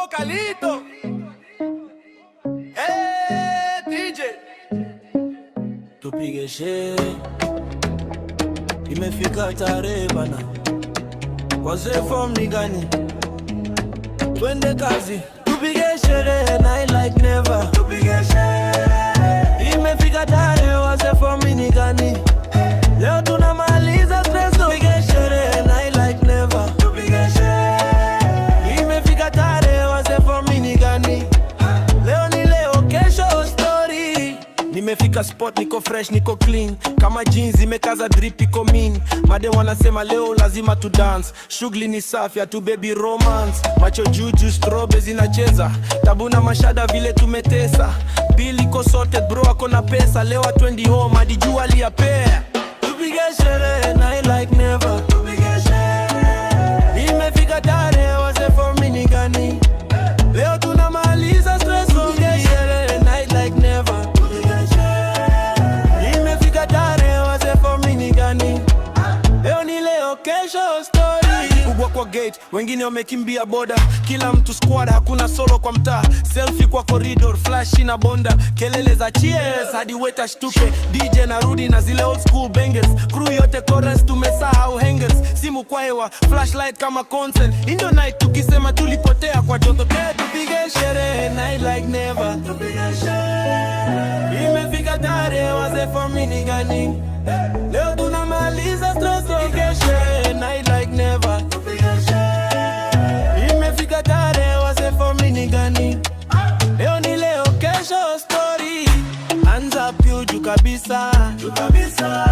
Oh, Calito. DJ. Tupige sherehe, imefika tarehe bana. Wazee form ni gani? Twende kazi. Tupige sherehe night like never. Tupige sherehe, imefika tarehe. Wazee form ni gani? Leo tunamaliza stress. Tupige sherehe night like never. Tupige sherehe, imefika tarehe. Wazee form ni gani? Leo ni leo, kesho story. Nimefika spot, niko fresh, niko clean. Kama jeans imekaza drip, iko mean. Made wanasema leo lazima tu dance. Shughuli ni safi, tu baby romance. Macho juju, strobe zinacheza. Tabu na mashada vile tumetesa. Bill iko sorted, bro ako na pesa. Leo atwendi home, hadi jua liyapea. Tupige sherehe night like never. Tupige sherehe, imefika tarehe. Wazee form ni gani? Leo tunamaliza stress. Tupige sherehe night like never. Imefika tarehe. Wazee form ni gani? Leo ni leo, kesho story. Kubwa kwa gate, wengine wamekimbia boda. Kila mtu squad, hakuna solo kwa mtaa. Selfie kwa corridor, flash na bonda. Kelele za cheers, hadi waiter shtuke. DJ narudi na zile old school bangers. Crew yote chorus, tumesahau hangers. Simu kwa hewa, flashlight kama concert. Indo night tukisema tulipotea kwa joto. Tupige sherehe night like never. Tupige sherehe, imefika tarehe. Wazee form ni gani? Leo tunamaliza stress. Tupige sherehe night like never. Tupige sherehe, imefika tarehe. Wazee form ni gani? Leo ni leo, kesho story. Hands up juu kabisa, juu kabisa.